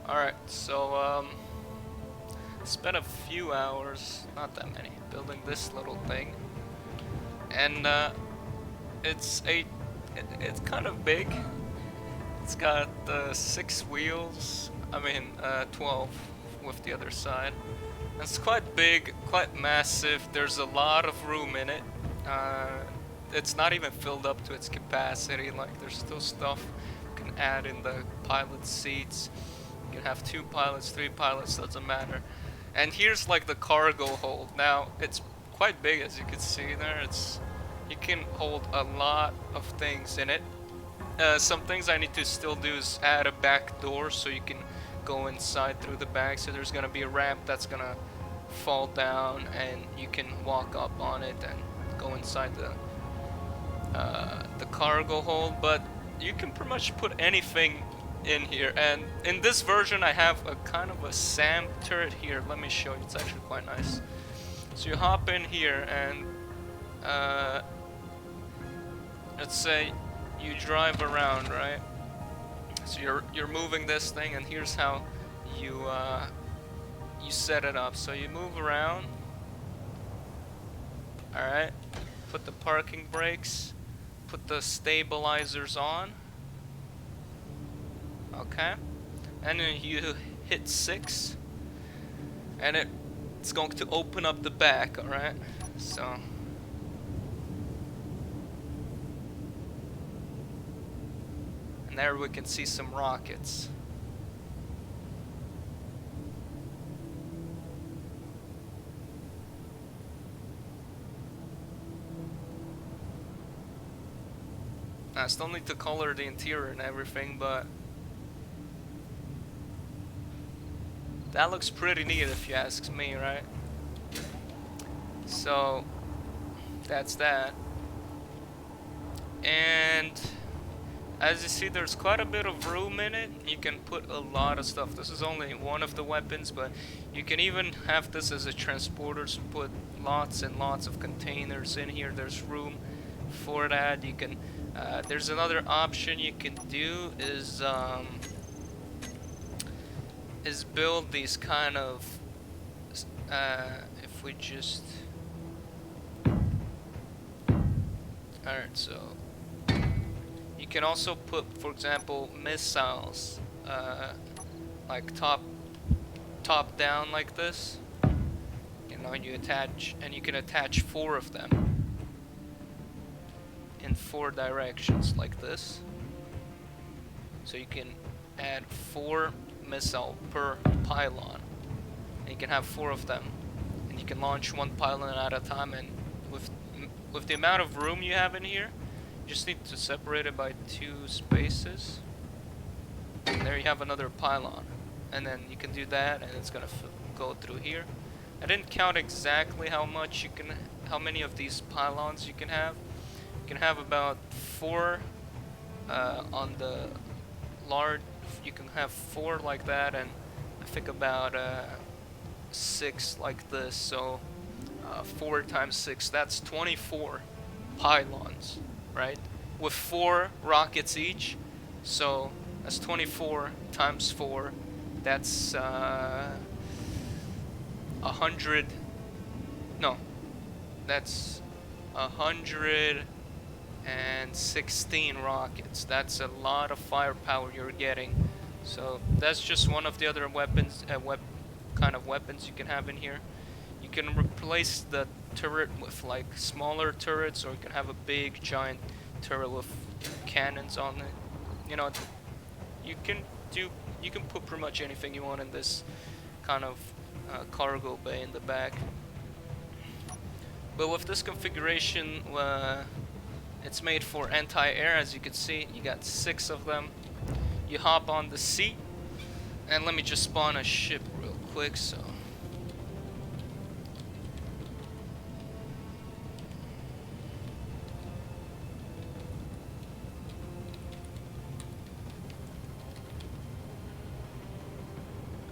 Alright, so spent a few hours, not that many, building this little thing. And it's kind of big. It's got 6 wheels. I mean 12 with the other side. It's quite big, quite massive. There's a lot of room in it. Uh, it's not even filled up to its capacity. Like there's still stuff you can add in the pilot seats. You can have 2 pilots, 3 pilots, doesn't matter. And here's like the cargo hold. Now it's quite big, as you can see there. You can hold a lot of things in it. Some things I need to still do is add a back door so you can go inside through the back. So there's gonna be a ramp that's gonna fall down, and you can walk up on it and go inside the cargo hold. But you can pretty much put anything in here. And in this version, I have a kind of a SAM turret here. Let me show you. It's actually quite nice. So you hop in here, and let's say you drive around, right? So you're moving this thing, and here's how you you set it up. So you move around. All right. Put the parking brakes. Put the stabilizers on. Okay. And then you hit 6, and it's going to open up the back. All right. So. There we can see some rockets. I still need to color the interior and everything, but that looks pretty neat if you ask me, right? So that's that. And as you see, there's quite a bit of room in it. You can put a lot of stuff. This is only one of the weapons, but you can even have this as a transporter to put lots and lots of containers in here. There's room for that. You can. There's another option you can do is build these kind of. If we just. Alright, so. You can also put, for example, missiles, like top down like this. You know, you attach, and you can attach 4 of them in 4 directions like this. So you can add 4 missile per pylon, and you can have 4 of them, and you can launch 1 pylon at a time. And with the amount of room you have in here, you just need to separate it by 2 spaces. And there you have another pylon. And then you can do that, and it's gonna go through here. I didn't count exactly how many of these pylons you can have. You can have about 4 on the large. You can have 4 like that, and I think about 6 like this. So 4 times 6, that's 24 pylons. Right, with 4 rockets each, so that's 24 times 4. That's 100. No, that's 116 rockets. That's a lot of firepower you're getting. So that's just one of the other weapons, kind of weapons you can have in here. You can replace the turret with like smaller turrets, or you can have a big giant turret with cannons on it. You know, you can put pretty much anything you want in this kind of cargo bay in the back. But with this configuration, it's made for anti-air. As you can see, you got 6 of them. You hop on the seat, and let me just spawn a ship real quick. So.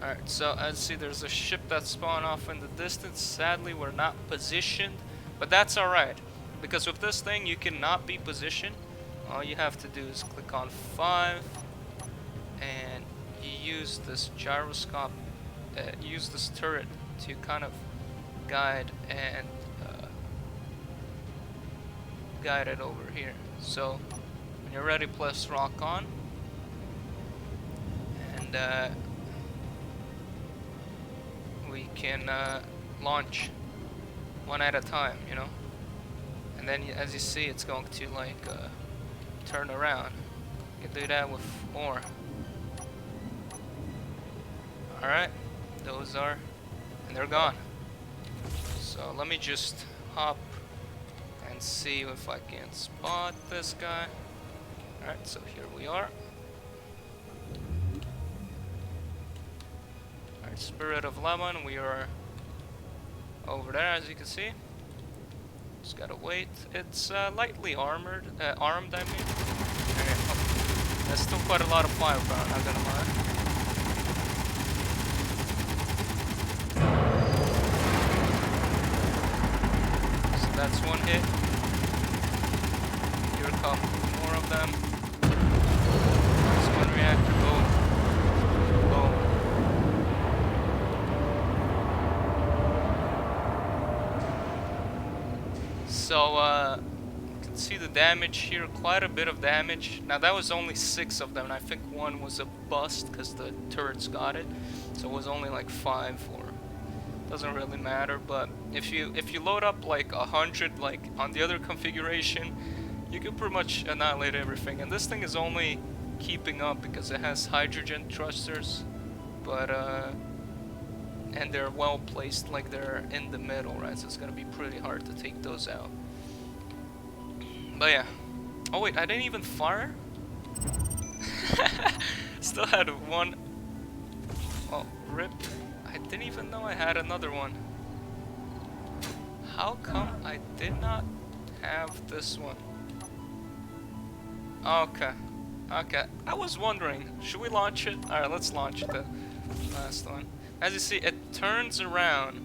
Alright, so as you see, there's a ship that spawned off in the distance. Sadly, we're not positioned, but that's alright, because with this thing, you cannot be positioned. All you have to do is click on 5, and you use this gyroscope, use this turret to kind of guide and guide it over here. So when you're ready, press rock on, and we can launch one at a time, you know. And then as you see, it's going to like turn around. You can do that with more. Alright, those are, and they're gone. So let me just hop and see if I can spot this guy. Alright, so here we are. Alright, Spirit of Lemon, we are over there, as you can see. Just gotta wait. It's lightly armored, armed, I mean. Okay. Oh, there's still quite a lot of firepower, not gonna lie. So that's one hit. Here come more of them. There's one reactor, boom. Boom. So, you can see the damage here, quite a bit of damage. Now that was only 6 of them, and I think one was a bust because the turrets got it. So it was only like 5 or... Doesn't really matter, but if you load up like 100 like on the other configuration, you can pretty much annihilate everything. And this thing is only keeping up because it has hydrogen thrusters, but and they're well placed, like they're in the middle, right? So it's gonna be pretty hard to take those out. But yeah. Oh wait, I didn't even fire? Still had one. Oh, rip. I didn't even know I had another one. How come I did not have this one? Okay. Okay. I was wondering, should we launch it? Alright, let's launch the last one. As you see, it turns around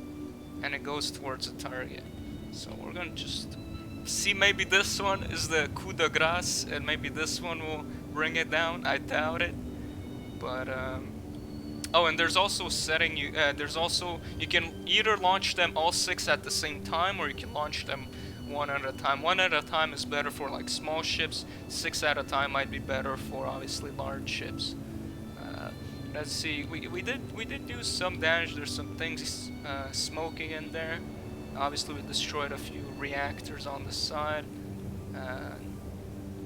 and it goes towards the target. So we're gonna just see, maybe this one is the coup de grace and maybe this one will bring it down. I doubt it. But oh, and there's also setting you you can either launch them all 6 at the same time, or you can launch them one at a time. One at a time is better for like small ships. 6 at a time might be better for obviously large ships. Let's see, we did do some damage. There's some things smoking in there. Obviously we destroyed a few reactors on the side,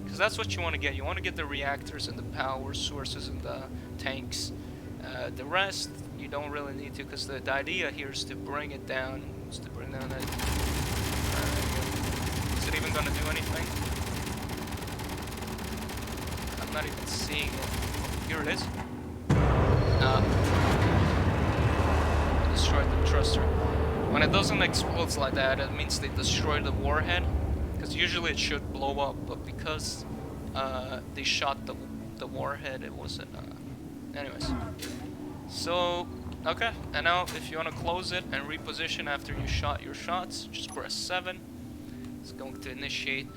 because that's what you want to get. You want to get the reactors and the power sources and the tanks. The rest you don't really need to, because the idea here is to bring it down. Is to bring down that. Is it even gonna do anything? I'm not even seeing it. Oh, here it is. Destroyed the thruster. When it doesn't explode like that, it means they destroyed the warhead. Because usually it should blow up, but because they shot the warhead, it wasn't. Anyways. So, okay. And now, if you want to close it and reposition after you shot your shots, just press 7. It's going to initiate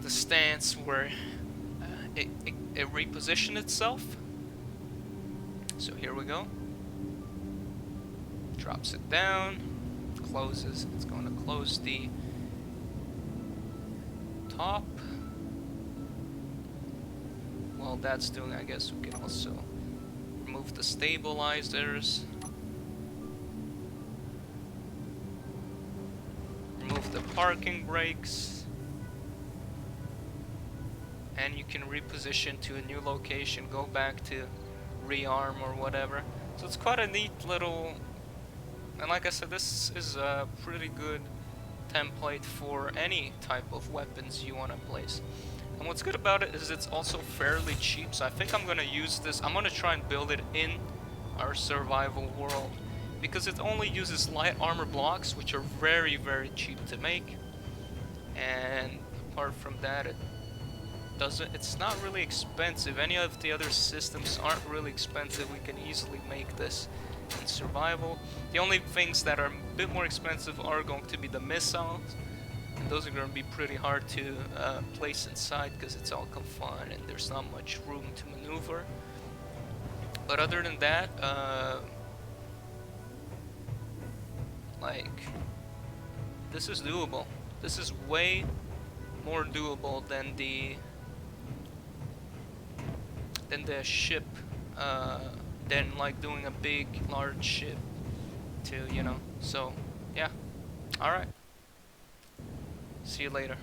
the stance where it repositioned itself. So here we go. Drops it down, closes. It's going to close the top. While that's doing, I guess we can also remove the stabilizers. Remove the parking brakes. And you can reposition to a new location, go back to rearm or whatever. So it's quite a neat little, and like I said, this is a pretty good template for any type of weapons you want to place. And what's good about it is it's also fairly cheap, so I think I'm gonna use this. I'm gonna try and build it in our survival world, because it only uses light armor blocks, which are very, very cheap to make. And apart from that, it's not really expensive. Any of the other systems aren't really expensive. We can easily make this in survival. The only things that are a bit more expensive are going to be the missiles, and those are going to be pretty hard to place inside because it's all confined and there's not much room to maneuver. But other than that, like, this is doable. This is way more doable than the ship, than like doing a big, large ship to, you know. So, yeah. Alright. See you later.